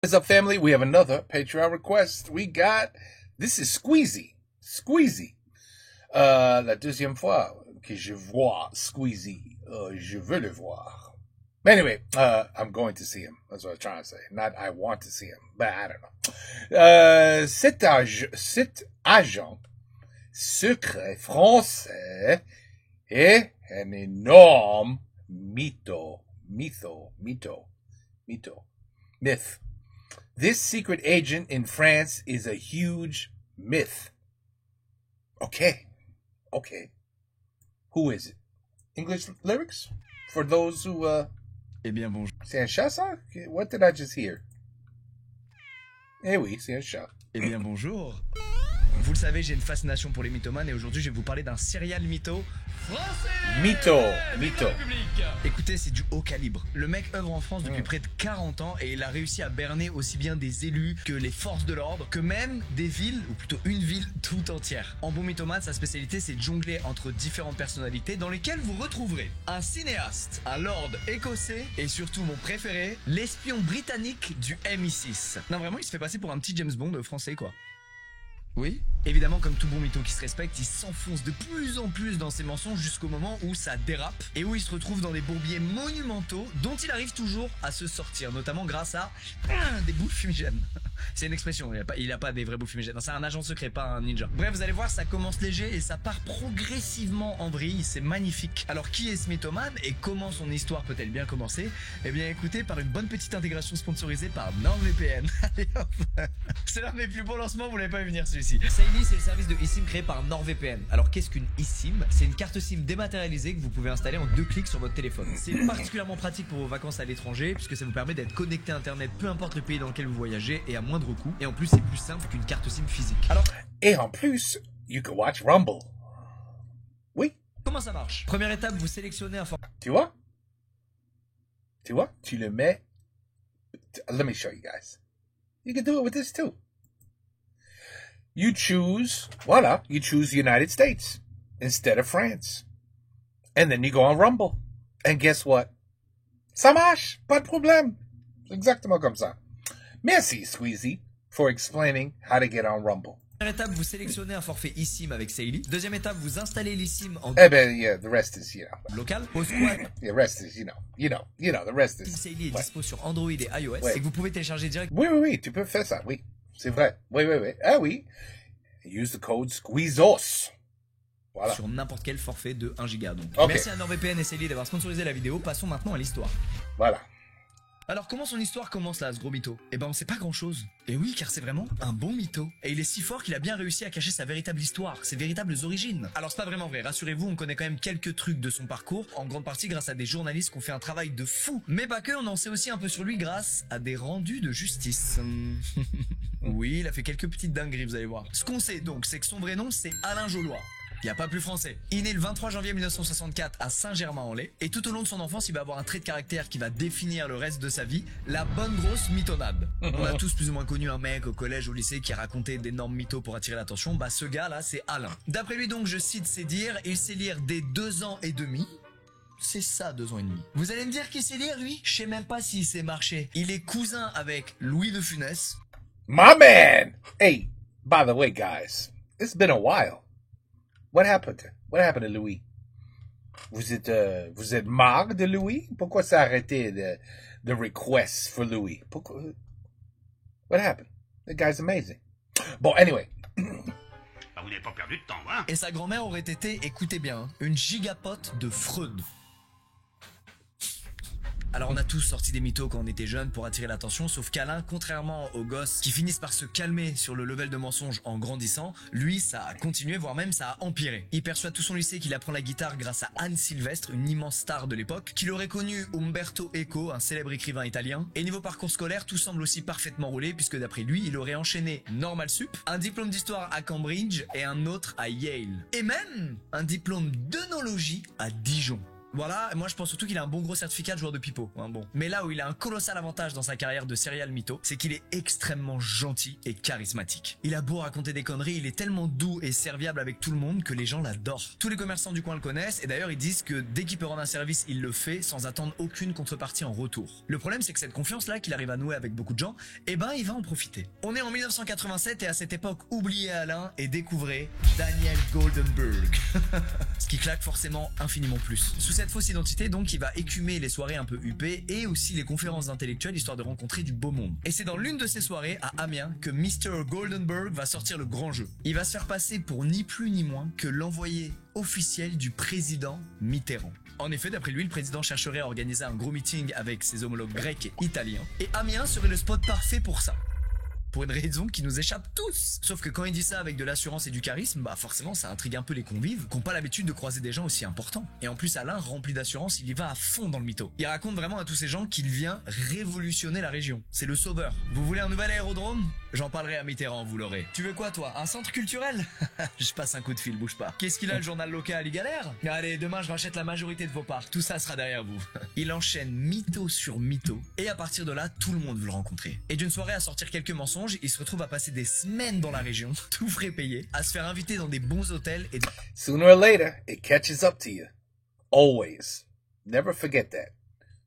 What's up, family? We have another Patreon request. This is Squeezy. La deuxième fois que je vois Squeezy, je veux le voir. Anyway, I'm going to see him. That's what I was trying to say. Not I want to see him, but I don't know. Cet agent secret français est un énorme myth. This secret agent in France is a huge myth. Okay. Who is it? English lyrics? For those who, Eh bien, bonjour. C'est un chat, ça? What did I just hear? Eh oui, c'est un chat. Eh bien, bonjour. Vous le savez, j'ai une fascination pour les mythomanes et aujourd'hui, je vais vous parler d'un serial mytho français. Mytho. Écoutez, c'est du haut calibre. Le mec œuvre en France depuis près de 40 ans et il a réussi à berner aussi bien des élus que les forces de l'ordre, que même des villes, ou plutôt une ville tout entière. En bon mythomane, sa spécialité, c'est de jongler entre différentes personnalités dans lesquelles vous retrouverez un cinéaste, un lord écossais et surtout mon préféré, l'espion britannique du MI6. Non, vraiment, il se fait passer pour un petit James Bond français, quoi. Oui. Évidemment, comme tout bon mytho qui se respecte, il s'enfonce de plus en plus dans ses mensonges jusqu'au moment où ça dérape et où il se retrouve dans des bourbiers monumentaux dont il arrive toujours à se sortir, notamment grâce à des boules fumigènes. C'est une expression, il a pas des vrais boules fumigènes, c'est un agent secret, pas un ninja. Bref, vous allez voir, ça commence léger et ça part progressivement en vrille, c'est magnifique. Alors qui est ce mythomane et comment son histoire peut-elle bien commencer? Eh bien écoutez, par une bonne petite intégration sponsorisée par NordVPN. Allez hop. C'est l'un de mes plus beaux lancements, vous l'avez pas vu venir celui-ci. Saily, c'est le service de eSIM créé par NordVPN. Alors qu'est-ce qu'une eSIM? C'est une carte SIM dématérialisée que vous pouvez installer en 2 clics sur votre téléphone. C'est particulièrement pratique pour vos vacances à l'étranger puisque ça vous permet d'être connecté à internet peu importe le pays dans lequel vous voyagez et à moindre coût. Et en plus c'est plus simple qu'une carte SIM physique. Alors, Et en plus, you can watch Rumble. Oui. comment ça marche? Première étape, vous sélectionnez un format. Tu vois? Tu le mets. Let me show you guys. You can do it with this too. You choose United States instead of France. And then you go on Rumble. And guess what? Ça marche, pas de problème. Exactement comme ça. Merci, Squeezy, for explaining how to get on Rumble. Première étape, vous sélectionnez un forfait eSIM avec Saily. Deuxième étape, vous installez l'eSIM en Eh ben, yeah, the rest is, local. Au squat, the rest is, the rest is. Saily est Ouais. dispo sur Android et iOS Ouais. et que vous pouvez télécharger direct. Oui, tu peux faire ça, oui. C'est vrai. Oui. Ah oui. Use the code SQUEEZOS. Voilà. Sur n'importe quel forfait de 1 giga. Donc. Ok. Merci à NordVPN et Saily d'avoir sponsorisé la vidéo. Passons maintenant à l'histoire. Voilà. Alors comment son histoire commence là, ce gros mytho? Eh ben on sait pas grand chose. Et oui, car c'est vraiment un bon mytho. Et il est si fort qu'il a bien réussi à cacher sa véritable histoire, ses véritables origines. Alors c'est pas vraiment vrai, rassurez-vous, on connaît quand même quelques trucs de son parcours, en grande partie grâce à des journalistes qui ont fait un travail de fou. Mais pas que, on en sait aussi un peu sur lui grâce à des rendus de justice. Oui, il a fait quelques petites dingueries, vous allez voir. Ce qu'on sait donc, c'est que son vrai nom, c'est Alain Jollois. Il n'y a pas plus français. Il est né le 23 janvier 1964 à Saint-Germain-en-Laye et tout au long de son enfance, il va avoir un trait de caractère qui va définir le reste de sa vie, la bonne grosse mythonade. On a tous plus ou moins connu un mec au collège, au lycée qui a raconté d'énormes mythos pour attirer l'attention. Bah ce gars là, c'est Alain. D'après lui donc, je cite ses dires, il sait lire dès 2 ans et demi. C'est ça, 2 ans et demi. Vous allez me dire qu'il sait lire, lui? Je sais même pas s'il sait marcher. Il est cousin avec Louis de Funès. My man! Hey, by the way, guys, it's been a while. What happened to Louis? Vous êtes marre de Louis? Pourquoi ça a arrêté the requests for Louis? Pourquoi? What happened? The guy's amazing. Bon, anyway. Ah, vous n'avez pas perdu de temps, hein? Et sa grand-mère aurait été, écoutez bien, une gigapote de Freud. Alors on a tous sorti des mythos quand on était jeunes pour attirer l'attention, sauf qu'Alain, contrairement aux gosses qui finissent par se calmer sur le level de mensonge en grandissant, lui ça a continué, voire même ça a empiré. Il persuade tout son lycée qu'il apprend la guitare grâce à Anne Sylvestre, une immense star de l'époque, qu'il aurait connu Umberto Eco, un célèbre écrivain italien. Et niveau parcours scolaire, tout semble aussi parfaitement roulé puisque d'après lui, il aurait enchaîné Normal Sup, un diplôme d'histoire à Cambridge et un autre à Yale. Et même un diplôme d'œnologie à Dijon. Voilà, moi je pense surtout qu'il a un bon gros certificat de joueur de pipeau. Hein, bon. Mais là où il a un colossal avantage dans sa carrière de serial mytho, c'est qu'il est extrêmement gentil et charismatique. Il a beau raconter des conneries, il est tellement doux et serviable avec tout le monde que les gens l'adorent. Tous les commerçants du coin le connaissent et d'ailleurs ils disent que dès qu'il peut rendre un service, il le fait sans attendre aucune contrepartie en retour. Le problème c'est que cette confiance-là qu'il arrive à nouer avec beaucoup de gens, eh ben il va en profiter. On est en 1987 et à cette époque, oubliez Alain et découvrez Daniel Goldenberg. Ce qui claque forcément infiniment plus. Sous cette fausse identité, donc, il va écumer les soirées un peu huppées et aussi les conférences intellectuelles histoire de rencontrer du beau monde. Et c'est dans l'une de ces soirées, à Amiens, que Mr. Goldenberg va sortir le grand jeu. Il va se faire passer pour ni plus ni moins que l'envoyé officiel du président Mitterrand. En effet, d'après lui, le président chercherait à organiser un gros meeting avec ses homologues grecs et italiens. Et Amiens serait le spot parfait pour ça. Pour une raison qui nous échappe tous. Sauf que quand il dit ça avec de l'assurance et du charisme, bah forcément ça intrigue un peu les convives qui n'ont pas l'habitude de croiser des gens aussi importants. Et en plus Alain, rempli d'assurance, il y va à fond dans le mytho. Il raconte vraiment à tous ces gens qu'il vient révolutionner la région. C'est le sauveur. Vous voulez un nouvel aérodrome ? J'en parlerai à Mitterrand, vous l'aurez. Tu veux quoi toi ? Un centre culturel ? Je passe un coup de fil, bouge pas. Qu'est-ce qu'il a le journal local ? Il galère ? Allez, demain je rachète la majorité de vos parts. Tout ça sera derrière vous. Il enchaîne mytho sur mytho. Et à partir de là, tout le monde veut le rencontrer. Et d'une soirée à sortir quelques mensonges, il se retrouve à passer des semaines dans la région, tout frais payé, à se faire inviter dans des bons hôtels et... Sooner or later, it catches up to you. Always. Never forget that.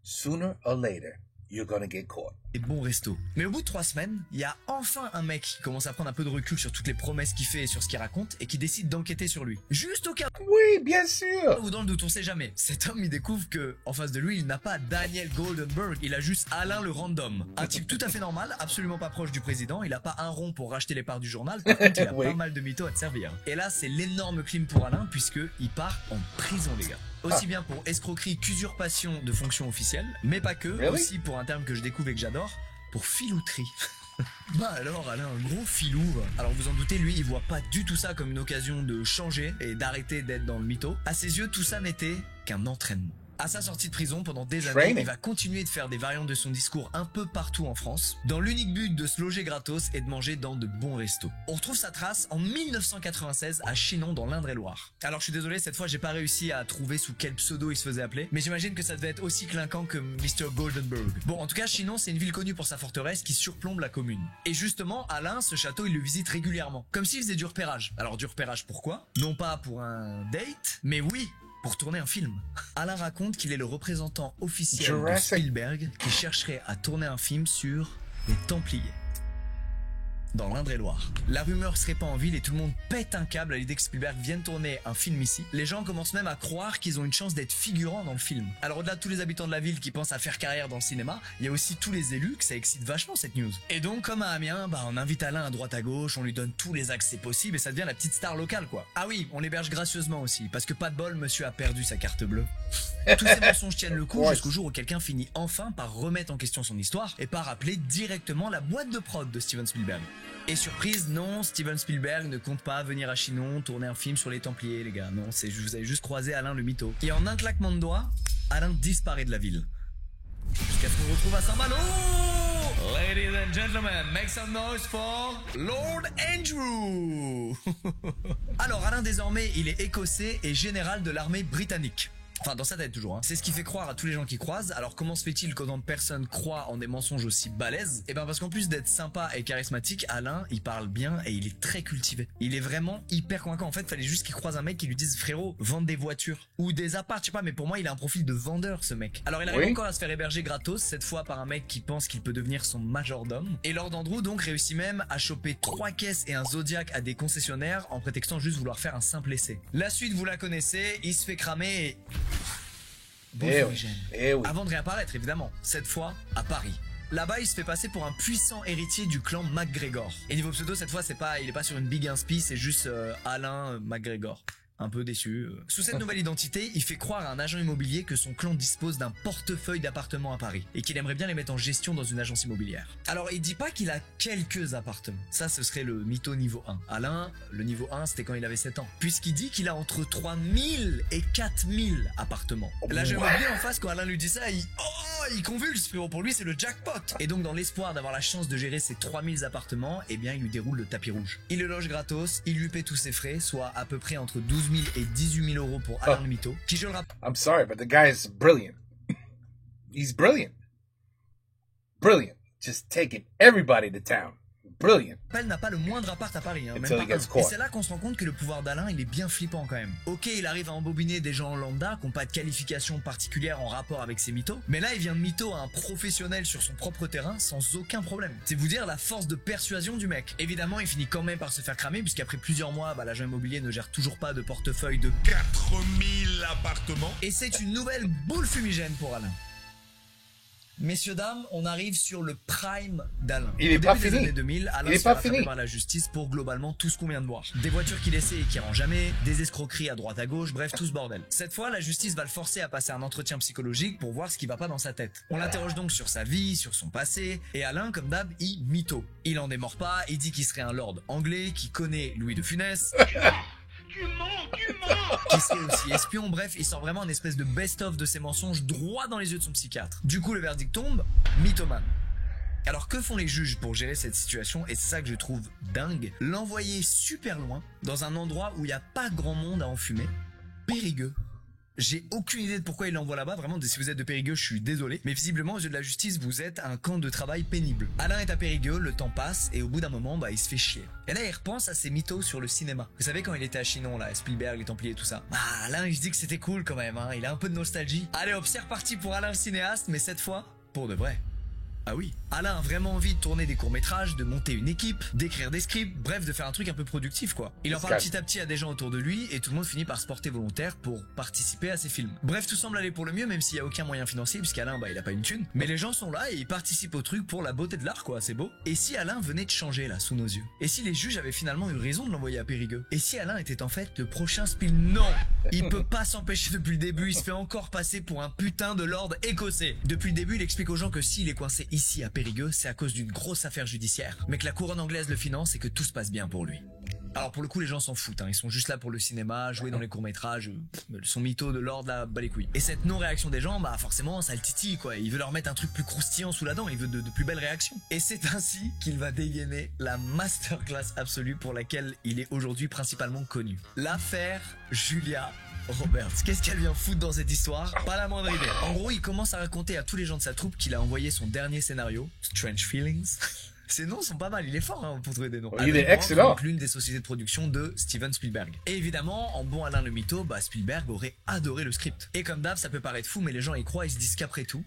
Sooner or later, you're gonna get caught. Des bons restos. Mais au bout de 3 semaines, il y a enfin un mec qui commence à prendre un peu de recul sur toutes les promesses qu'il fait et sur ce qu'il raconte et qui décide d'enquêter sur lui. Juste au cas Oui, bien sûr. où dans le doute, on sait jamais. Cet homme, il découvre que, en face de lui, il n'a pas Daniel Goldenberg, il a juste Alain le random. Un type tout à fait normal, absolument pas proche du président, il a pas un rond pour racheter les parts du journal, par contre, il a Oui. pas mal de mythos à te servir. Et là, c'est l'énorme clim pour Alain, puisque il part en prison, les gars. Aussi bien pour escroquerie qu'usurpation de fonctions officielles, mais pas que, Really? aussi pour un terme que je découvre et que j'adore, pour filouterie. Bah alors, Alain, un gros filou. Alors vous en doutez, lui, il voit pas du tout ça comme une occasion de changer et d'arrêter d'être dans le mytho. À ses yeux, tout ça n'était qu'un entraînement. À sa sortie de prison, pendant des années, Training. il va continuer de faire des variantes de son discours un peu partout en France, dans l'unique but de se loger gratos et de manger dans de bons restos. On retrouve sa trace en 1996 à Chinon dans l'Indre-et-Loire. Alors je suis désolé, cette fois j'ai pas réussi à trouver sous quel pseudo il se faisait appeler, mais j'imagine que ça devait être aussi clinquant que Mr. Goldenberg. Bon, en tout cas, Chinon, c'est une ville connue pour sa forteresse qui surplombe la commune. Et justement, Alain, ce château, il le visite régulièrement, comme s'il faisait du repérage. Alors du repérage pourquoi ? Non pas pour un date, mais oui, pour tourner un film. Alain raconte qu'il est le représentant officiel de Jurassic. Spielberg qui chercherait à tourner un film sur les Templiers. Dans l'Indre-et-Loire. La rumeur se répand en ville et tout le monde pète un câble à l'idée que Spielberg vienne tourner un film ici. Les gens commencent même à croire qu'ils ont une chance d'être figurants dans le film. Alors au-delà de tous les habitants de la ville qui pensent à faire carrière dans le cinéma, il y a aussi tous les élus que ça excite vachement cette news. Et donc comme à Amiens, bah on invite Alain à droite à gauche, on lui donne tous les accès possibles et ça devient la petite star locale quoi. Ah oui, on l'héberge gracieusement aussi, parce que pas de bol, monsieur a perdu sa carte bleue. Tous ces mensonges tiennent le coup Ouais. jusqu'au jour où quelqu'un finit enfin par remettre en question son histoire et par appeler directement la boîte de prod de Steven Spielberg. Et surprise, non, Steven Spielberg ne compte pas venir à Chinon tourner un film sur les Templiers, les gars. Non, c'est vous avez juste croisé Alain le mytho. Et en un claquement de doigts, Alain disparaît de la ville. Jusqu'à ce qu'on le retrouve à Saint-Malo. Ladies and gentlemen, make some noise for Lord Andrew. Alors Alain désormais, il est écossais et général de l'armée britannique. Enfin, dans sa tête toujours, hein. C'est ce qui fait croire à tous les gens qui croisent. Alors comment se fait-il qu'autant de personnes croient en des mensonges aussi balèzes ? Eh ben parce qu'en plus d'être sympa et charismatique, Alain, il parle bien et il est très cultivé. Il est vraiment hyper convaincant. En fait, fallait juste qu'il croise un mec qui lui dise frérot, vendre des voitures ou des apparts, je sais pas, mais pour moi, il a un profil de vendeur ce mec. Alors il arrive Oui. encore à se faire héberger gratos, cette fois par un mec qui pense qu'il peut devenir son majordome. Et Lord Andrew donc réussit même à choper 3 caisses et un Zodiac à des concessionnaires en prétextant juste vouloir faire un simple essai. La suite, vous la connaissez, il se fait cramer et... Bon Eh oui, fumigène. eh oui. Avant de réapparaître évidemment, cette fois à Paris. Là-bas, il se fait passer pour un puissant héritier du clan MacGregor. Et niveau pseudo, cette fois, il est pas sur une big inspi, c'est juste Alain MacGregor. Un peu déçu. Sous cette nouvelle identité, il fait croire à un agent immobilier que son clan dispose d'un portefeuille d'appartements à Paris et qu'il aimerait bien les mettre en gestion dans une agence immobilière. Alors, il dit pas qu'il a quelques appartements. Ça, ce serait le mytho niveau 1. Alain, le niveau 1, c'était quand il avait 7 ans. Puisqu'il dit qu'il a entre 3000 et 4000 appartements. Là, je me bien en face, quand Alain lui dit ça, il convulse, frérot. Pour lui, c'est le jackpot. Et donc, dans l'espoir d'avoir la chance de gérer ces 3000 appartements, eh bien, il lui déroule le tapis rouge. Il le loge gratos, il lui paie tous ses frais, soit à peu près entre 12 12 000 et 18 000 euros pour Alain le Mytho, qui je le rappelle... I'm sorry, but the guy is brilliant. He's brilliant. Brilliant. Just taking everybody to town. Brilliant. n'a pas le moindre appart à Paris, hein, même Until he pas un. gets Et caught. c'est là qu'on se rend compte que le pouvoir d'Alain, il est bien flippant quand même. Ok, il arrive à embobiner des gens lambda qui n'ont pas de qualification particulière en rapport avec ses mythos, mais là il vient de mytho à un professionnel sur son propre terrain sans aucun problème. C'est vous dire la force de persuasion du mec. Évidemment, il finit quand même par se faire cramer, puisqu'après plusieurs mois, l'agent immobilier ne gère toujours pas de portefeuille de 4000 appartements. Et c'est une nouvelle boule fumigène pour Alain. Messieurs, dames, on arrive sur le prime d'Alain. Il est Au pas début des fini. années 2000, Alain Il est se pas fait rattraper fini. par la justice pour globalement tout ce qu'on vient de voir. Des voitures qu'il essaie et qui rend jamais, des escroqueries à droite à gauche, bref, tout ce bordel. Cette fois, la justice va le forcer à passer un entretien psychologique pour voir ce qui va pas dans sa tête. On l'interroge donc sur sa vie, sur son passé, et Alain, comme d'hab, il mytho. Il en démord pas, il dit qu'il serait un lord anglais, qui connaît Louis de Funès, Tu mens. qui serait aussi espion, bref, il sort vraiment une espèce de best-of de ses mensonges droit dans les yeux de son psychiatre. Du coup, le verdict tombe, mythomane. Alors que font les juges pour gérer cette situation, et c'est ça que je trouve dingue, l'envoyer super loin, dans un endroit où il n'y a pas grand monde à enfumer, Périgueux. J'ai aucune idée de pourquoi il l'envoie là-bas, vraiment, si vous êtes de Périgueux, je suis désolé, mais visiblement, aux yeux de la justice, vous êtes un camp de travail pénible. Alain est à Périgueux, le temps passe, et au bout d'un moment, il se fait chier. Et là, il repense à ses mythos sur le cinéma. Vous savez, quand il était à Chinon, là, Spielberg, les Templiers, tout ça. Alain, il se dit que c'était cool quand même, hein, il a un peu de nostalgie. Allez hop, c'est reparti pour Alain le cinéaste, mais cette fois, pour de vrai. Ah oui, Alain a vraiment envie de tourner des courts-métrages, de monter une équipe, d'écrire des scripts, bref, de faire un truc un peu productif, quoi. Il en parle petit à petit à des gens autour de lui, et tout le monde finit par se porter volontaire pour participer à ses films. Bref, tout semble aller pour le mieux, même s'il y a aucun moyen financier, puisqu'Alain, il a pas une thune. Mais les gens sont là et ils participent au truc pour la beauté de l'art, quoi, c'est beau. Et si Alain venait de changer, là, sous nos yeux? Et si les juges avaient finalement eu raison de l'envoyer à Périgueux? Et si Alain était en fait le prochain Non, il peut pas s'empêcher depuis le début, il se fait encore passer pour un putain de lord écossais. Depuis le début, il explique aux gens que s'il est coincé ici à Périgueux, c'est à cause d'une grosse affaire judiciaire, mais que la couronne anglaise le finance et que tout se passe bien pour lui. Alors pour le coup, les gens s'en foutent, hein. Ils sont juste là pour le cinéma, jouer dans les courts-métrages, son mytho de Lord là, bat les couilles. Et cette non-réaction des gens, forcément, ça le titille, quoi. Il veut leur mettre un truc plus croustillant sous la dent, il veut de plus belles réactions. Et c'est ainsi qu'il va dégainer la masterclass absolue pour laquelle il est aujourd'hui principalement connu. L'affaire Julia Roberts. Qu'est-ce qu'elle vient foutre dans cette histoire? Pas la moindre idée. En gros, il commence à raconter à tous les gens de sa troupe qu'il a envoyé son dernier scénario, Strange Feelings. Ces noms sont pas mal, il est fort pour trouver des noms. Il est Avec excellent. donc l'une des sociétés de production de Steven Spielberg. Et évidemment, en bon Alain le mytho, Spielberg aurait adoré le script. Et comme d'hab, ça peut paraître fou, mais les gens y croient et se disent qu'après tout,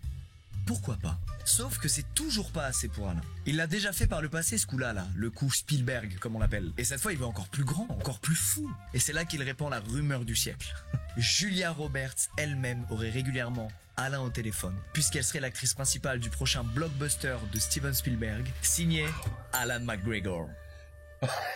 pourquoi pas? Sauf que c'est toujours pas assez pour Alain. Il l'a déjà fait par le passé ce coup-là, le coup Spielberg, comme on l'appelle. Et cette fois, il veut encore plus grand, encore plus fou. Et c'est là qu'il répand la rumeur du siècle. Julia Roberts elle-même aurait régulièrement Alain au téléphone, puisqu'elle serait l'actrice principale du prochain blockbuster de Steven Spielberg, signé Alan McGregor.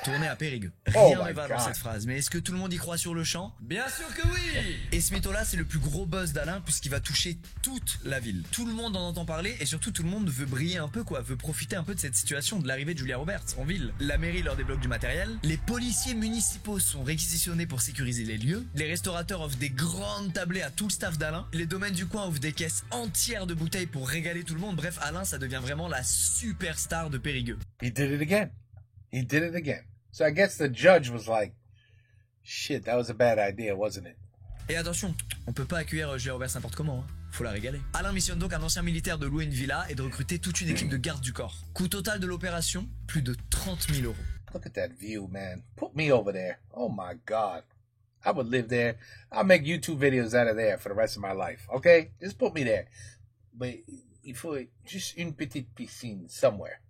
Tourné à Périgueux. Rien Oh ne va my dans God. cette phrase, mais est-ce que tout le monde y croit sur le champ? Bien sûr que oui. Et ce mytho-là, c'est le plus gros buzz d'Alain, puisqu'il va toucher toute la ville. Tout le monde en entend parler, et surtout tout le monde veut briller un peu, quoi, veut profiter un peu de cette situation, de l'arrivée de Julia Roberts en ville. La mairie leur débloque du matériel, les policiers municipaux sont réquisitionnés pour sécuriser les lieux, les restaurateurs offrent des grandes tablées à tout le staff d'Alain, les domaines du coin offrent des caisses entières de bouteilles pour régaler tout le monde. Bref, Alain, ça devient vraiment la superstar de Périgueux. He did it again. He did it again. So I guess the judge was like, shit, that was a bad idea, wasn't it? Et attention, on peut pas accueillir Julia Roberts n'importe comment, hein. Faut la régaler. Alain missionne donc un ancien militaire de louer une villa et de recruter toute une équipe de gardes du corps. Coût total de l'opération, plus de 30 000 euros. Look at that view, man. Put me over there. Oh my God. I would live there. I'll make YouTube videos out of there for the rest of my life. Okay? Just put me there. But il faut juste une petite piscine somewhere.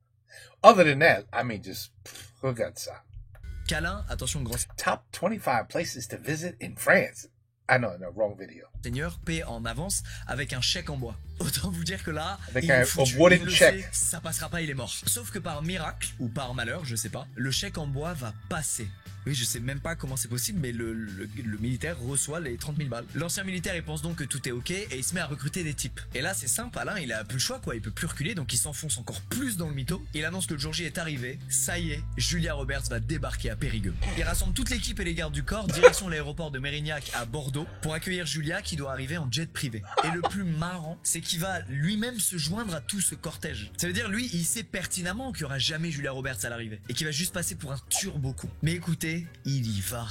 Other than that, I mean, just regarde ça. Qu'Alain, attention grand Top 25 places to visit in France. I know, no, wrong video. seigneur, paie en avance avec un chèque en bois. Autant vous dire que là, Avec il est un foutu, wooden il le check. sait, ça passera pas, il est mort. Sauf que par miracle, ou par malheur, je sais pas, le chèque en bois va passer. Oui, je sais même pas comment c'est possible, mais le militaire reçoit les 30 000 balles. L'ancien militaire, il pense donc que tout est ok et il se met à recruter des types. Et là, c'est simple, Alain, il a plus le choix, quoi. Il peut plus reculer, donc il s'enfonce encore plus dans le mytho. Il annonce que le jour J est arrivé. Ça y est, Julia Roberts va débarquer à Périgueux. Il rassemble toute l'équipe et les gardes du corps, direction l'aéroport de Mérignac à Bordeaux. Bordeaux pour accueillir Julia qui doit arriver en jet privé. Et le plus marrant, c'est qu'il va lui-même se joindre à tout ce cortège. Ça veut dire, lui, il sait pertinemment qu'il n'y aura jamais Julia Roberts à l'arrivée et qu'il va juste passer pour un turbo con. Mais écoutez, il y va.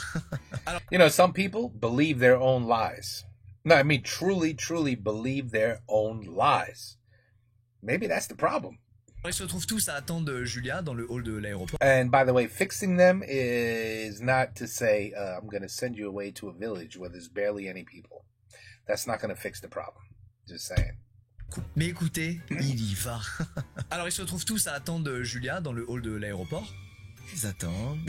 Alors, You know, some people believe their own lies. No, I mean truly, truly believe their own lies. Maybe that's the problem. ils se retrouvent tous à attendre Julia dans le hall de l'aéroport. And by the way, fixing them is not to say, I'm going to send you away to a village where there's barely any people. That's not going to fix the problem. Just saying. Mais écoutez, il y va. Alors ils se retrouvent tous à attendre Julia dans le hall de l'aéroport. Ils attendent.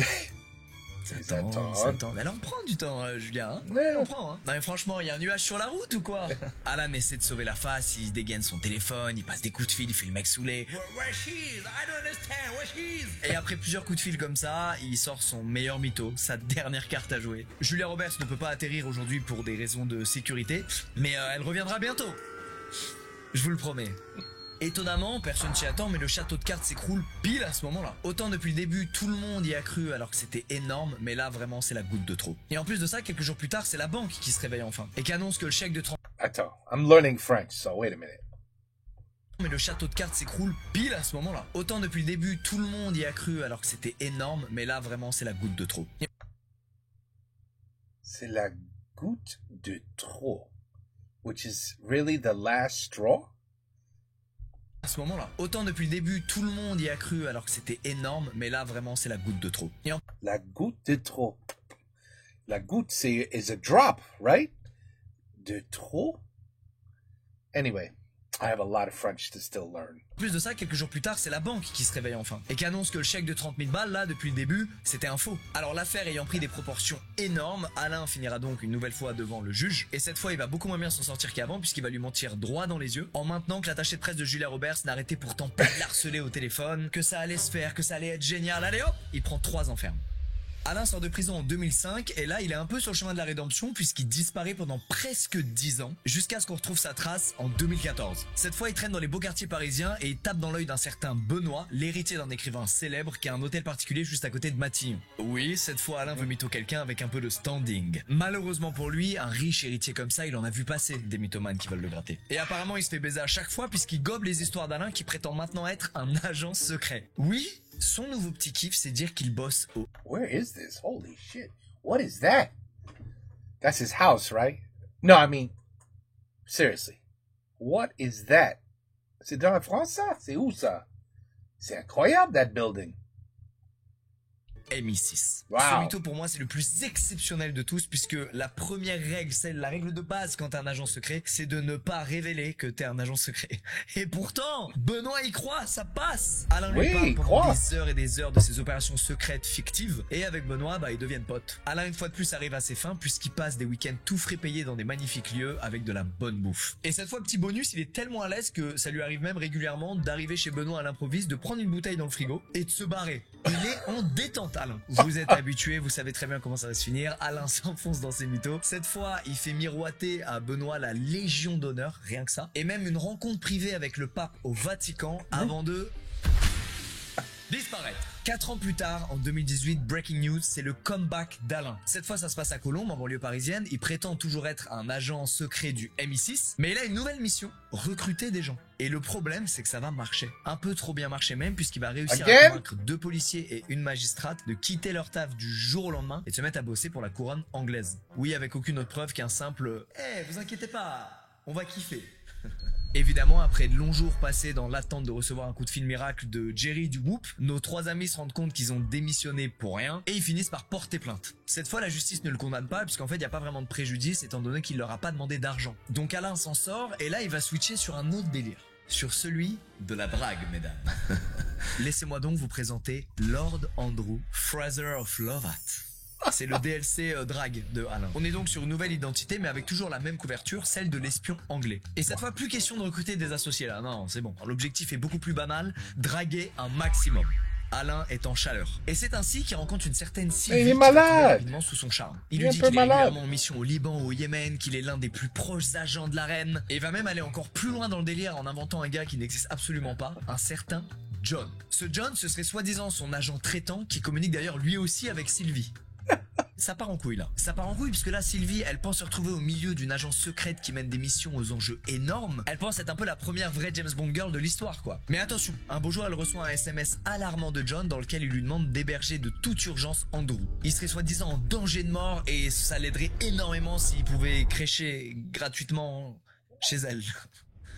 Ils attendent. Elle en prend du temps, Julia. Hein, Ouais. on prend. Hein. Non mais franchement, il y a un nuage sur la route ou quoi? Alan essaie de sauver la face, il dégaine son téléphone, il passe des coups de fil, il fait le mec saoulé. Where she's? I don't understand. Where she's? Et après plusieurs coups de fil comme ça, il sort son meilleur mytho, sa dernière carte à jouer. Julia Roberts ne peut pas atterrir aujourd'hui pour des raisons de sécurité, mais elle reviendra bientôt. Je vous le promets. Étonnamment, personne s'y attend, mais le château de cartes s'écroule pile à ce moment-là. Autant depuis le début, tout le monde y a cru alors que c'était énorme, mais là vraiment c'est la goutte de trop. Et en plus de ça, quelques jours plus tard, c'est la banque qui se réveille enfin et qui annonce que le chèque de 30... Attends, I'm learning French, so wait a minute. Mais le château de cartes s'écroule pile à ce moment-là. Autant depuis le début, tout le monde y a cru alors que c'était énorme, mais là vraiment c'est la goutte de trop. C'est la goutte de trop, which is really the last straw. À ce moment-là, autant depuis le début, tout le monde y a cru alors que c'était énorme, mais là vraiment c'est la goutte de trop. Et en... La goutte de trop. La goutte, c'est is a drop, right? De trop? Anyway, I have a lot of French to still learn. plus de ça, quelques jours plus tard, c'est la banque qui se réveille enfin et qui annonce que le chèque de 30 000 balles, là, depuis le début, c'était un faux. Alors l'affaire ayant pris des proportions énormes, Alain finira donc une nouvelle fois devant le juge et cette fois il va beaucoup moins bien s'en sortir qu'avant puisqu'il va lui mentir droit dans les yeux en maintenant que l'attaché de presse de Julia Roberts n'arrêtait pourtant pas de l'harceler au téléphone, que ça allait se faire, que ça allait être génial. Allez hop, il prend 3 ans ferme. Alain sort de prison en 2005 et là il est un peu sur le chemin de la rédemption puisqu'il disparaît pendant presque 10 ans jusqu'à ce qu'on retrouve sa trace en 2014. Cette fois il traîne dans les beaux quartiers parisiens et il tape dans l'œil d'un certain Benoît, l'héritier d'un écrivain célèbre qui a un hôtel particulier juste à côté de Matignon. Oui, cette fois Alain veut mytho quelqu'un avec un peu de standing. Malheureusement pour lui, un riche héritier comme ça, il en a vu passer des mythomanes qui veulent le gratter. Et apparemment il se fait baiser à chaque fois puisqu'il gobe les histoires d'Alain qui prétend maintenant être un agent secret. Oui, son nouveau petit kiff, c'est dire qu'il bosse au... Where is this? Holy shit. What is that? That's his house, right? No, I mean, seriously. What is that? C'est dans la France, ça? C'est où, ça? C'est incroyable, that building. MI6. Wow. Ce mytho pour moi c'est le plus exceptionnel de tous puisque la première règle, la règle de base quand t'es un agent secret, c'est de ne pas révéler que t'es un agent secret. Et pourtant, Benoît y croit, ça passe. Alain lui parle pendant des heures et des heures de ses opérations secrètes fictives et avec Benoît, ils deviennent potes. Alain une fois de plus arrive à ses fins puisqu'il passe des week-ends tout frais payés dans des magnifiques lieux avec de la bonne bouffe. Et cette fois, petit bonus, il est tellement à l'aise que ça lui arrive même régulièrement d'arriver chez Benoît à l'improviste, de prendre une bouteille dans le frigo et de se barrer. Il est en détente, Alain. Vous êtes habitués, vous savez très bien comment ça va se finir. Alain s'enfonce dans ses mythos. Cette fois, il fait miroiter à Benoît la Légion d'honneur, rien que ça. Et même une rencontre privée avec le pape au Vatican avant de... disparaître. 4 ans plus tard, en 2018, breaking news, c'est le comeback d'Alain. Cette fois, ça se passe à Colombes, en banlieue parisienne. Il prétend toujours être un agent secret du MI6, mais il a une nouvelle mission, recruter des gens. Et le problème, c'est que ça va marcher. Un peu trop bien marcher même, puisqu'il va réussir à convaincre 2 policiers et une magistrate de quitter leur taf du jour au lendemain et de se mettre à bosser pour la couronne anglaise. Oui, avec aucune autre preuve qu'un simple « Eh, vous inquiétez pas, on va kiffer ». Évidemment, après de longs jours passés dans l'attente de recevoir un coup de fil miracle de Jerry du Whoop, nos 3 amis se rendent compte qu'ils ont démissionné pour rien et ils finissent par porter plainte. Cette fois, la justice ne le condamne pas puisqu'en fait, il n'y a pas vraiment de préjudice étant donné qu'il leur a pas demandé d'argent. Donc Alain s'en sort et là, il va switcher sur un autre délire. Sur celui de la drague, mesdames. Laissez-moi donc vous présenter Lord Andrew Fraser of Lovat. C'est le DLC drague de Alain. On est donc sur une nouvelle identité mais avec toujours la même couverture, celle de l'espion anglais. Et cette fois plus question de recruter des associés là, non c'est bon. L'objectif est beaucoup plus banal, draguer un maximum. Alain est en chaleur. Et c'est ainsi qu'il rencontre une certaine Sylvie il est malade rapidement sous son charme. Il lui dit qu'il est régulièrement en mission au Liban ou au Yémen, qu'il est l'un des plus proches agents de la reine. Et va même aller encore plus loin dans le délire en inventant un gars qui n'existe absolument pas, un certain John. Ce John, ce serait soi-disant son agent traitant qui communique d'ailleurs lui aussi avec Sylvie. ça part en couille là. Ça part en couille puisque là, Sylvie, elle pense se retrouver au milieu d'une agence secrète qui mène des missions aux enjeux énormes. Elle pense être un peu la première vraie James Bond girl de l'histoire, quoi. Mais attention, un beau jour, elle reçoit un SMS alarmant de John dans lequel il lui demande d'héberger de toute urgence Andrew. Il serait soi-disant en danger de mort et ça l'aiderait énormément s'il pouvait crécher gratuitement chez elle.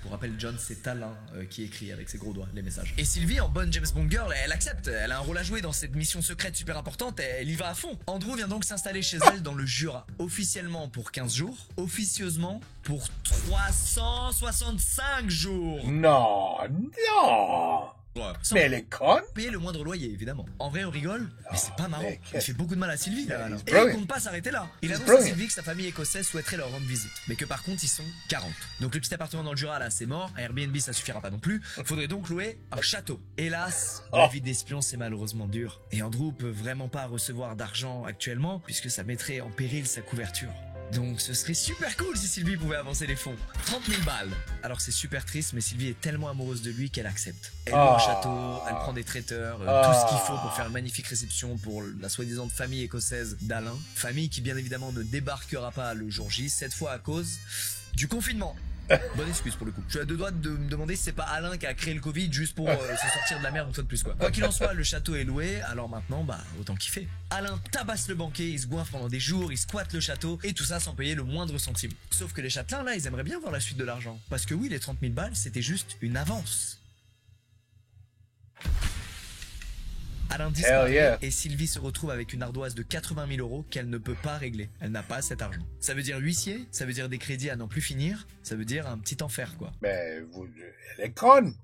Pour rappel, John, c'est Alain qui écrit avec ses gros doigts les messages. Et Sylvie, en bonne James Bond girl, elle accepte. Elle a un rôle à jouer dans cette mission secrète super importante. Elle y va à fond. Andrew vient donc s'installer chez elle dans le Jura. Officiellement pour 15 jours. Officieusement pour 365 jours. Non. Sans Mais elle est conne. payer le moindre loyer, évidemment. En vrai, on rigole, mais c'est pas marrant. mais Il fait beaucoup de mal à Sylvie, là. he's Et brilliant. il compte pas s'arrêter là. Il annonce à brilliant. Sylvie que sa famille écossaise souhaiterait leur rendre visite. Mais que par contre, ils sont 40. Donc le petit appartement dans le Jura, là, c'est mort. Un Airbnb, ça suffira pas non plus. Faudrait donc louer un château. Hélas, la vie d'espion, c'est malheureusement dur. Et Andrew peut vraiment pas recevoir d'argent actuellement, puisque ça mettrait en péril sa couverture. Donc ce serait super cool si Sylvie pouvait avancer les fonds. 30 000 balles. Alors c'est super triste, mais Sylvie est tellement amoureuse de lui qu'elle accepte. Elle loue un château, elle prend des traiteurs, tout ce qu'il faut pour faire une magnifique réception pour la soi-disant famille écossaise d'Alain. Famille qui bien évidemment ne débarquera pas le jour J, cette fois à cause du confinement. Bonne excuse pour le coup. Je suis à deux doigts de me demander si c'est pas Alain qui a créé le Covid juste pour se sortir de la merde une fois de plus, quoi. Quoi qu'il en soit, le château est loué, alors maintenant, bah, autant kiffer. Alain tabasse le banquet, il se goinfre pendant des jours, il squatte le château, et tout ça sans payer le moindre centime. Sauf que les châtelains, là, ils aimeraient bien voir la suite de l'argent. Parce que oui, les 30 000 balles, c'était juste une avance. Alain disparaît yeah. et Sylvie se retrouve avec une ardoise de 80 000 euros qu'elle ne peut pas régler. Elle n'a pas cet argent. Ça veut dire huissier, ça veut dire des crédits à n'en plus finir, ça veut dire un petit enfer, quoi. Mais elle est conne.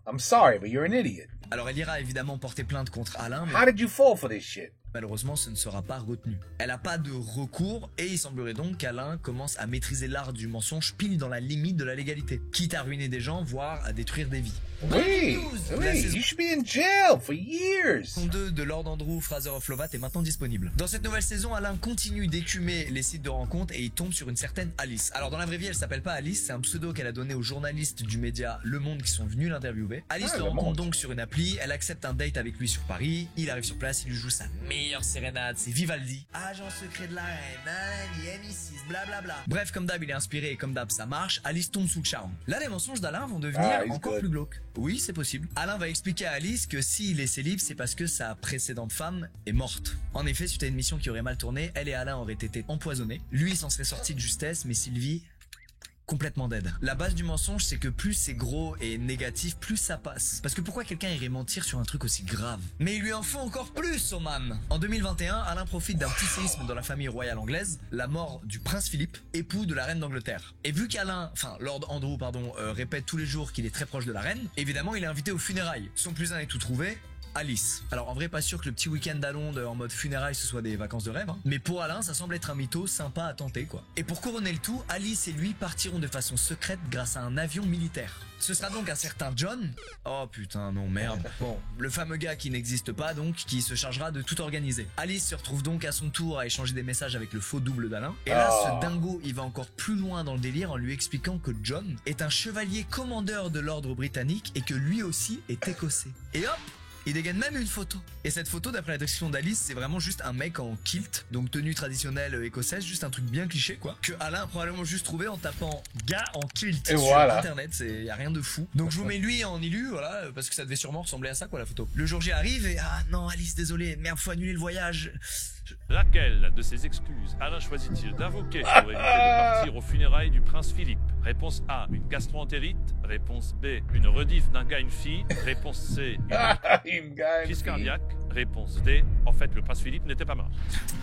I'm sorry, but you're an idiot. Alors elle ira évidemment porter plainte contre Alain, mais How did you fall for this shit? malheureusement ce ne sera pas retenu. Elle n'a pas de recours et il semblerait donc qu'Alain commence à maîtriser l'art du mensonge pile dans la limite de la légalité, quitte à ruiner des gens, voire à détruire des vies. Oui, news, la oui, saison you should be in jail for years. saison 2 de Lord Andrew Fraser of Lovat est maintenant disponible. Dans cette nouvelle saison, Alain continue d'écumer les sites de rencontres et il tombe sur une certaine Alice. Alors dans la vraie vie, elle s'appelle pas Alice, c'est un pseudo qu'elle a donné aux journalistes du média Le Monde qui sont venus l'interviewer. Alice le Le rencontre Monde. donc sur une appli, elle accepte un date avec lui sur Paris, il arrive sur place, il lui joue sa meilleure sérénade, c'est Vivaldi. Agent secret de la reine, MI6, blablabla. Bref, comme d'hab, il est inspiré et comme d'hab, ça marche, Alice tombe sous le charme. Là, les mensonges d'Alain vont devenir he's encore good. plus glauques. Oui, c'est possible. Alain va expliquer à Alice que s'il est célib, c'est parce que sa précédente femme est morte. En effet, suite à une mission qui aurait mal tourné, elle et Alain auraient été empoisonnés. Lui s'en serait sorti de justesse, mais Sylvie... complètement dead. La base du mensonge, c'est que plus c'est gros et négatif, plus ça passe. Parce que pourquoi quelqu'un irait mentir sur un truc aussi grave? Mais il lui en faut encore plus, au man. En 2021, Alain profite d'un petit séisme dans la famille royale anglaise, la mort du prince Philippe, époux de la reine d'Angleterre. Et vu qu'Alain, enfin Lord Andrew, pardon, répète tous les jours qu'il est très proche de la reine, évidemment il est invité aux funérailles. Son plus un est tout trouvé, Alice. Alors en vrai pas sûr que le petit week-end à Londres en mode funérailles ce soit des vacances de rêve, hein. Mais pour Alain ça semble être un mytho sympa à tenter, quoi. Et pour couronner le tout, Alice et lui partiront de façon secrète grâce à un avion militaire. Ce sera donc un certain John. Oh putain non merde. Bon, le fameux gars qui n'existe pas donc, qui se chargera de tout organiser. Alice se retrouve donc à son tour à échanger des messages avec le faux double d'Alain. Et là ce dingo il va encore plus loin dans le délire en lui expliquant que John est un chevalier commandeur de l'ordre britannique et que lui aussi est écossais. Et hop, il dégaine même une photo. Et cette photo, d'après la description d'Alice, c'est vraiment juste un mec en kilt, donc tenue traditionnelle écossaise, juste un truc bien cliché, quoi. Que Alain a probablement juste trouvé en tapant gars en kilt Et sur voilà. internet, y a rien de fou. Donc je vous mets lui en élu, voilà, parce que ça devait sûrement ressembler à ça, quoi, la photo. Le jour J arrive et ah non, Alice, désolé, merde, faut annuler le voyage. Laquelle de ces excuses Alain choisit-il d'invoquer pour éviter de partir aux funérailles du prince Philippe? Réponse A, une gastro-entérite. Réponse B, une rediff d'un gars, une fille. Réponse C, une crise cardiaque. Réponse D, en fait le prince Philippe n'était pas mort.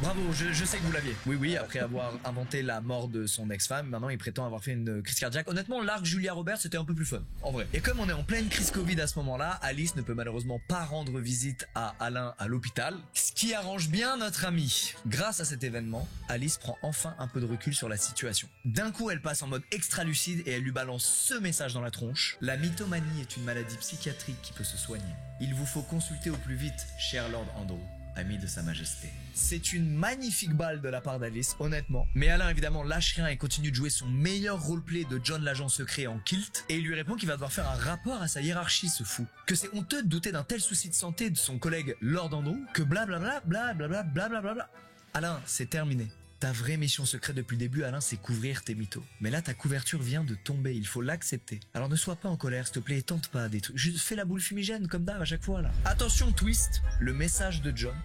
Bravo, je sais que vous l'aviez. Oui, après avoir inventé la mort de son ex-femme, maintenant il prétend avoir fait une crise cardiaque. Honnêtement, l'arc Julia Roberts c'était un peu plus fun, en vrai. Et comme on est en pleine crise Covid à ce moment-là, Alice ne peut malheureusement pas rendre visite à Alain à l'hôpital, ce qui arrange bien notre ami. Grâce à cet événement, Alice prend enfin un peu de recul sur la situation. D'un coup, elle passe en mode extra lucide et elle lui balance ce message dans la tronche. La mythomanie est une maladie psychiatrique qui peut se soigner. Il vous faut consulter au plus vite, cher Lord Andrew, ami de sa majesté. C'est une magnifique balle de la part d'Alice, honnêtement. Mais Alain, évidemment, lâche rien et continue de jouer son meilleur roleplay de John l'agent secret en kilt. Et il lui répond qu'il va devoir faire un rapport à sa hiérarchie, ce fou. Que c'est honteux de douter d'un tel souci de santé de son collègue Lord Andrew, que blablabla, blablabla, blablabla. Alain, c'est terminé. Ta vraie mission secrète depuis le début, Alain, c'est couvrir tes mythos. Mais là, ta couverture vient de tomber, il faut l'accepter. Alors ne sois pas en colère, s'il te plaît, et tente pas des trucs. Juste fais la boule fumigène, comme d'hab à chaque fois, là. Attention, twist, le message de John,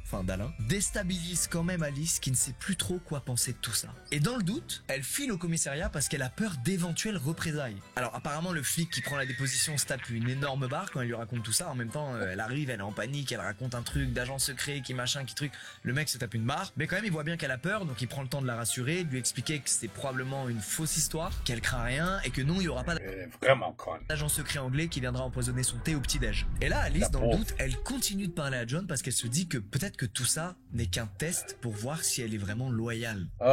enfin d'Alain, déstabilise quand même Alice qui ne sait plus trop quoi penser de tout ça. Et dans le doute, elle file au commissariat parce qu'elle a peur d'éventuelles représailles. Alors apparemment le flic qui prend la déposition se tape une énorme barre quand elle lui raconte tout ça. En même temps, elle arrive, elle est en panique, elle raconte un truc d'agent secret qui machin, qui truc. Le mec se tape une barre, mais quand même il voit bien qu'elle a peur, donc il prend le temps de la rassurer, de lui expliquer que c'est probablement une fausse histoire, qu'elle craint rien et que non, il y aura pas Vraiment con. d'agent secret anglais qui viendra empoisonner son thé au petit-déj. Et là, Alice, dans le doute, elle continue de parler à John parce qu'elle se dit que peut-être que tout ça n'est qu'un test pour voir si elle est vraiment loyale. Oh,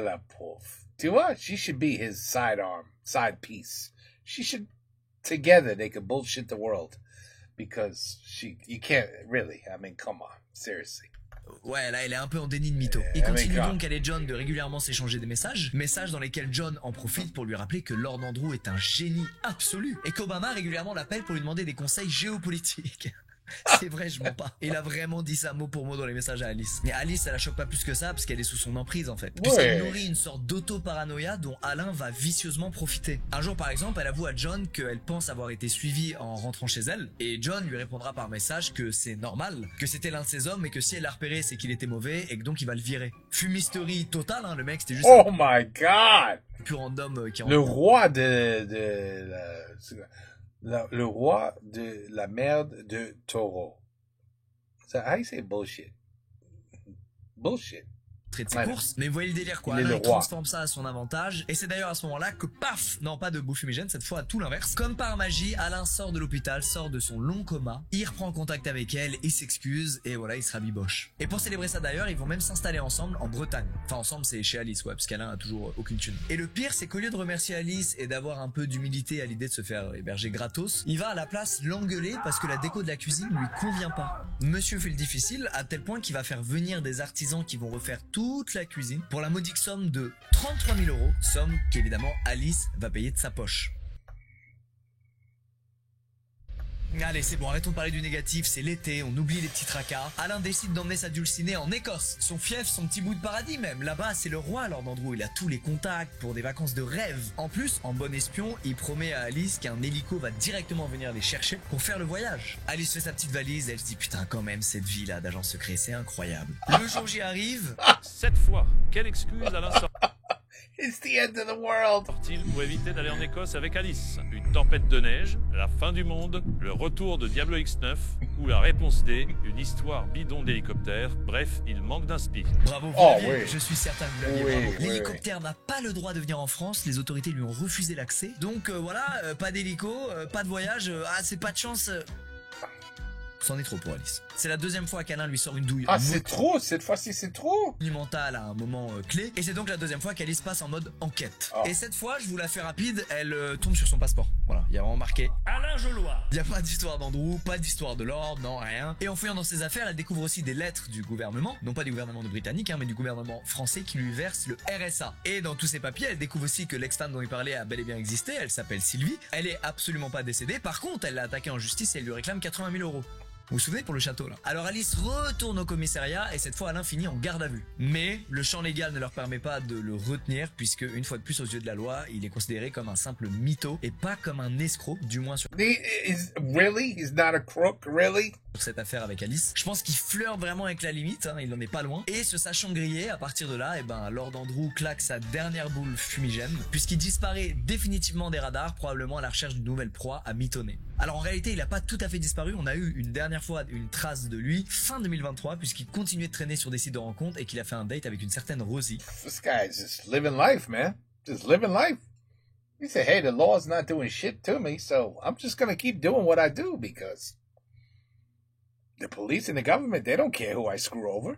la pauvre. Tu vois, she should be his sidearm, side piece. She should, together, they could bullshit the world. Because you can't, really, I mean, come on, seriously. Ouais, là, elle est un peu en déni de mytho. Il continue donc, elle et John, de régulièrement s'échanger des messages dans lesquels John en profite pour lui rappeler que Lord Andrew est un génie absolu et qu'Obama régulièrement l'appelle pour lui demander des conseils géopolitiques. C'est vrai, je mens pas. Il a vraiment dit ça mot pour mot dans les messages à Alice. Mais Alice, ça la choque pas plus que ça parce qu'elle est sous son emprise en fait. Puisqu'elle nourrit une sorte d'auto-paranoïa dont Alain va vicieusement profiter. Un jour par exemple, elle avoue à John qu'elle pense avoir été suivie en rentrant chez elle et John lui répondra par message que c'est normal, que c'était l'un de ses hommes et que si elle l'a repéré c'est qu'il était mauvais et que donc il va le virer. Fumisterie totale, hein, le mec c'était juste Oh my god! Pur random qui Le roi le roi de la merde de Taureau. So how you say bullshit? Bullshit. de ses courses, mais vous voyez le délire quoi, Alain il transforme ça à son avantage, et c'est d'ailleurs à ce moment-là que paf, non pas de boule fumigène, cette fois à tout l'inverse, comme par magie, Alain sort de l'hôpital, sort de son long coma, il reprend contact avec elle, il s'excuse, et voilà, il se rabiboche. Et pour célébrer ça d'ailleurs, ils vont même s'installer ensemble en Bretagne. Enfin ensemble c'est chez Alice, ouais, parce qu'Alain a toujours aucune thune. Et le pire c'est qu'au lieu de remercier Alice et d'avoir un peu d'humilité à l'idée de se faire héberger gratos, il va à la place l'engueuler parce que la déco de la cuisine lui convient pas. Monsieur fait le difficile à tel point qu'il va faire venir des artisans qui vont refaire toute la cuisine pour la modique somme de 33 000 €, somme qu'évidemment Alice va payer de sa poche. Allez, c'est bon, arrêtons de parler du négatif, c'est l'été, on oublie les petits tracas. Alain décide d'emmener sa dulcinée en Écosse, son fief, son petit bout de paradis même. Là-bas, c'est le roi, Lord Andrew, il a tous les contacts pour des vacances de rêve. En plus, en bon espion, il promet à Alice qu'un hélico va directement venir les chercher pour faire le voyage. Alice fait sa petite valise, elle se dit putain quand même, cette vie-là d'agent secret, c'est incroyable. Le jour J arrive... Cette fois, quelle excuse Alain It's the end of the world. sort-il pour éviter d'aller en Écosse avec Alice? Une tempête de neige, la fin du monde, le retour de Diablo X9 ou la réponse D, une histoire bidon d'hélicoptère. Bref, il manque d'inspi. Bravo, vous l'aviez, je suis certain que vous l'aviez. Bravo. L'hélicoptère n'a pas le droit de venir en France, les autorités lui ont refusé l'accès. Donc voilà, pas d'hélico, pas de voyage, c'est pas de chance. C'en est trop pour Alice. C'est la deuxième fois qu'Alain lui sort une douille. Ah, c'est trop, cette fois-ci c'est trop. Monumentale à un moment clé. Et c'est donc la deuxième fois qu'Alice passe en mode enquête. Oh. Et cette fois, je vous la fais rapide, elle tombe sur son passeport. Voilà, il y a vraiment marqué Alain Jolois. Il n'y a pas d'histoire d'Andrew, pas d'histoire de Lord, non, rien. Et en fouillant dans ses affaires, elle découvre aussi des lettres du gouvernement. Non pas du gouvernement britannique, mais du gouvernement français qui lui verse le RSA. Et dans tous ces papiers, elle découvre aussi que l'ex-femme dont il parlait a bel et bien existé. Elle s'appelle Sylvie. Elle est absolument pas décédée. Par contre, elle l'a attaquée en justice et elle lui réclame 80 000 €. Vous vous souvenez pour le château là? Alors Alice retourne au commissariat et cette fois Alain finit en garde à vue. Mais le champ légal ne leur permet pas de le retenir puisque une fois de plus aux yeux de la loi, il est considéré comme un simple mytho et pas comme un escroc, du moins sur Really? He's not a crook, really? Cette affaire avec Alice. Je pense qu'il flirte vraiment avec la limite, hein, il n'en est pas loin. Et se sachant grillé, à partir de là, Lord Andrew claque sa dernière boule fumigène puisqu'il disparaît définitivement des radars, probablement à la recherche d'une nouvelle proie à mitonner. Alors en réalité, il n'a pas tout à fait disparu, on a eu une dernière fois une trace de lui fin 2023 puisqu'il continuait de traîner sur des sites de rencontres et qu'il a fait un date avec une certaine Rosie. This guy is just living life, man. Just living life. He said, hey, the law's not doing shit to me, so I'm just gonna keep doing what I do because the police and the government, they don't care who I screw over.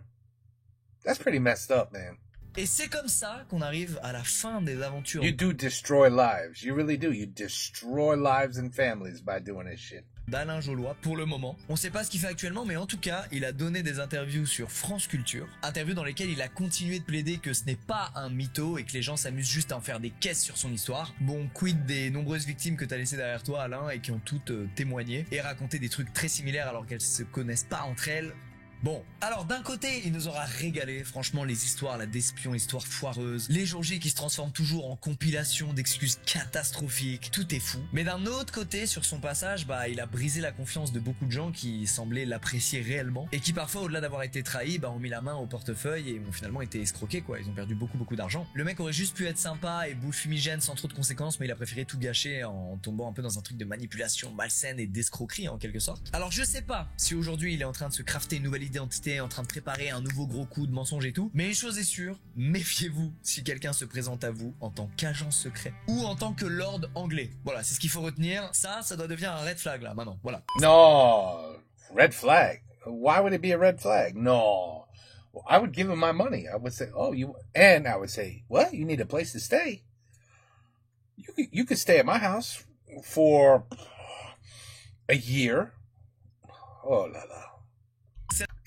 That's pretty messed up, man. Et c'est comme ça qu'on arrive à la fin des aventures. You do destroy lives. You really do. You destroy lives and families by doing this shit. D'Alain Jolois pour le moment. On sait pas ce qu'il fait actuellement, mais en tout cas, il a donné des interviews sur France Culture. Interviews dans lesquelles il a continué de plaider que ce n'est pas un mytho et que les gens s'amusent juste à en faire des caisses sur son histoire. Bon, quid des nombreuses victimes que t'as laissées derrière toi, Alain, et qui ont toutes témoigné et raconté des trucs très similaires alors qu'elles se connaissent pas entre elles. Bon, alors d'un côté, il nous aura régalé, franchement, les histoires là d'espions, histoires foireuses, les jours J qui se transforment toujours en compilation d'excuses catastrophiques, tout est fou. Mais d'un autre côté, sur son passage, il a brisé la confiance de beaucoup de gens qui semblaient l'apprécier réellement et qui parfois, au-delà d'avoir été trahis, ont mis la main au portefeuille et ont finalement été escroqués quoi, ils ont perdu beaucoup d'argent. Le mec aurait juste pu être sympa et bouche fumigène sans trop de conséquences, mais il a préféré tout gâcher en tombant un peu dans un truc de manipulation malsaine et d'escroquerie en quelque sorte. Alors je sais pas si aujourd'hui il est en train de se crafter une nouvelle identité, en train de préparer un nouveau gros coup de mensonge et tout, mais une chose est sûre, méfiez-vous si quelqu'un se présente à vous en tant qu'agent secret ou en tant que lord anglais. Voilà, c'est ce qu'il faut retenir. Ça doit devenir un red flag là maintenant. Voilà. No, red flag. Why would it be a red flag? No. Well, I would give him my money. I would say, and I would say, what? You need a place to stay? You could stay at my house for a year. Oh la la.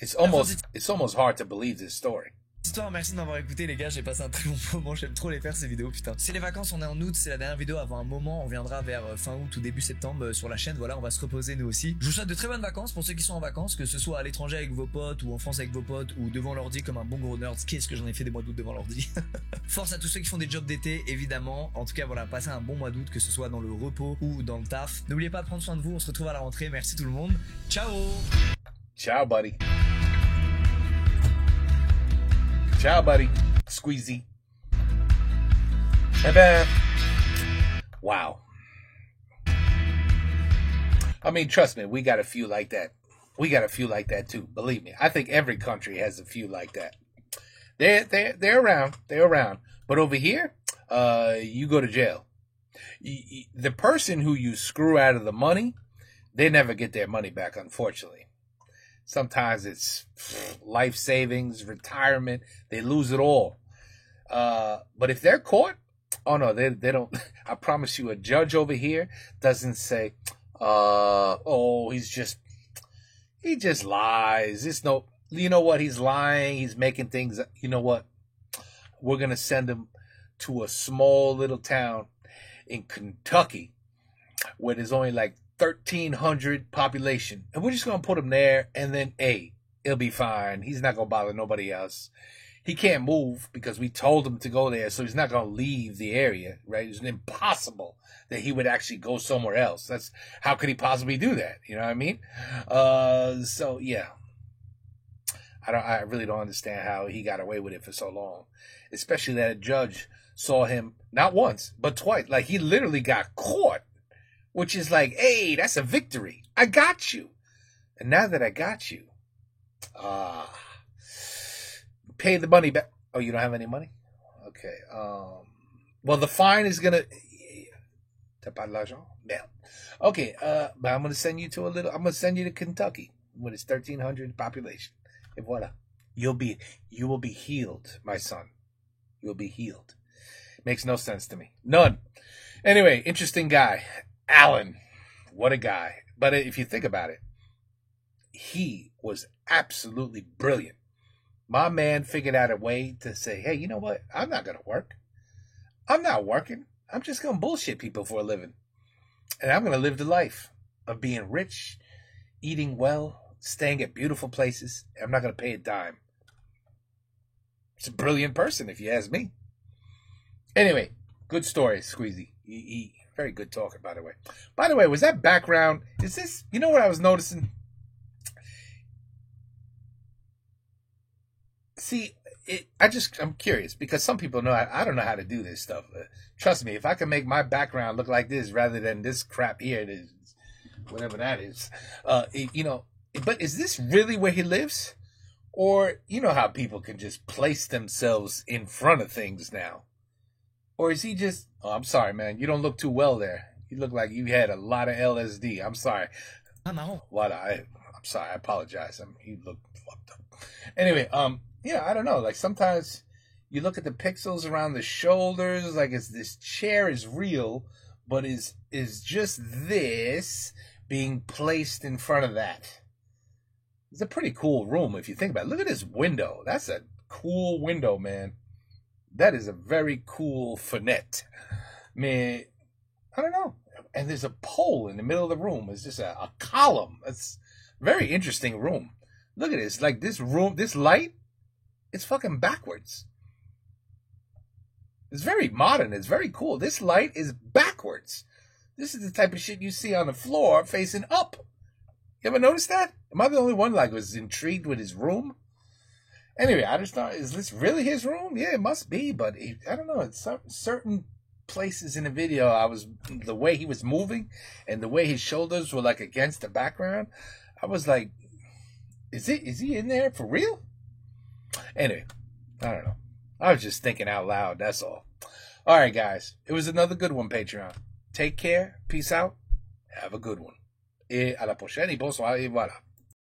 It's almost hard to believe this story. Histoire, merci de m'avoir écouté les gars, j'ai passé un très bon moment, j'aime trop les faire ces vidéos putain. C'est les vacances, on est en août, c'est la dernière vidéo avant un moment, on viendra vers fin août ou début septembre sur la chaîne, voilà, on va se reposer nous aussi. Je vous souhaite de très bonnes vacances pour ceux qui sont en vacances, que ce soit à l'étranger avec vos potes ou en France avec vos potes ou devant l'ordi comme un bon gros nerd. Qu'est-ce que j'en ai fait des mois d'août devant l'ordi. Force à tous ceux qui font des jobs d'été évidemment, en tout cas voilà, passez un bon mois d'août que ce soit dans le repos ou dans le taf. N'oubliez pas de prendre soin de vous, on se retrouve à la rentrée, merci tout le monde, ciao. Ciao buddy. Ciao, buddy. Squeezy. And then, wow. I mean, trust me, we got a few like that. We got a few like that too. Believe me. I think every country has a few like that. They're around. They're around. But over here, you go to jail. The person who you screw out of the money, they never get their money back, unfortunately. Sometimes it's life savings, retirement. They lose it all. But if they're caught, oh no, they don't. I promise you, a judge over here doesn't say, he just lies. You know what? He's lying. He's making things. You know what? We're going to send him to a small little town in Kentucky where there's only like 1,300 population, and we're just gonna put him there, and then he'll be fine. He's not gonna bother nobody else. He can't move because we told him to go there, so he's not gonna leave the area, right? It's impossible that he would actually go somewhere else. That's how could he possibly do that? You know what I mean? So yeah, I really don't understand how he got away with it for so long, especially that a judge saw him not once but twice. Like he literally got caught. Which is like, hey, that's a victory. I got you. And now that I got you, pay the money back. Oh, you don't have any money? Okay. Well, the fine is going to... T'as pas de l'argent? Merde. Okay, but I'm going to send you to Kentucky with its 1,300 population. Et voilà. You will be healed, my son. You'll be healed. Makes no sense to me. None. Anyway, interesting guy. Alan, what a guy. But if you think about it, he was absolutely brilliant. My man figured out a way to say, hey, you know what? I'm not going to work. I'm not working. I'm just going to bullshit people for a living. And I'm going to live the life of being rich, eating well, staying at beautiful places. I'm not going to pay a dime. He's a brilliant person, if you ask me. Anyway, good story, Squeezy. He very good talker, by the way. By the way, was that background? Is this? You know what I was noticing? See, I'm curious because some people know I don't know how to do this stuff. Trust me, if I can make my background look like this rather than this crap here, whatever that is, But is this really where he lives, or you know how people can just place themselves in front of things now? Or is he just... Oh, I'm sorry, man. You don't look too well there. You look like you had a lot of LSD. I'm sorry. I'm sorry. I apologize. You look fucked up. Anyway, I don't know. Like, sometimes you look at the pixels around the shoulders, like this chair is real, but is just this being placed in front of that. It's a pretty cool room if you think about it. Look at this window. That's a cool window, man. That is a very cool fenêtre. Man, I don't know. And there's a pole in the middle of the room. It's just a column. It's a very interesting room. Look at this. Like this room, this light, it's fucking backwards. It's very modern. It's very cool. This light is backwards. This is the type of shit you see on the floor facing up. You ever notice that? Am I the only one like was intrigued with his room? Anyway, I just thought, is this really his room? Yeah, it must be, but I don't know. It's certain places in the video, the way he was moving and the way his shoulders were like against the background, I was like, is he in there for real? Anyway, I don't know. I was just thinking out loud, that's all. All right, guys. It was another good one, Patreon. Take care. Peace out. Have a good one. Et à la prochaine. Et bonsoir. Et voilà.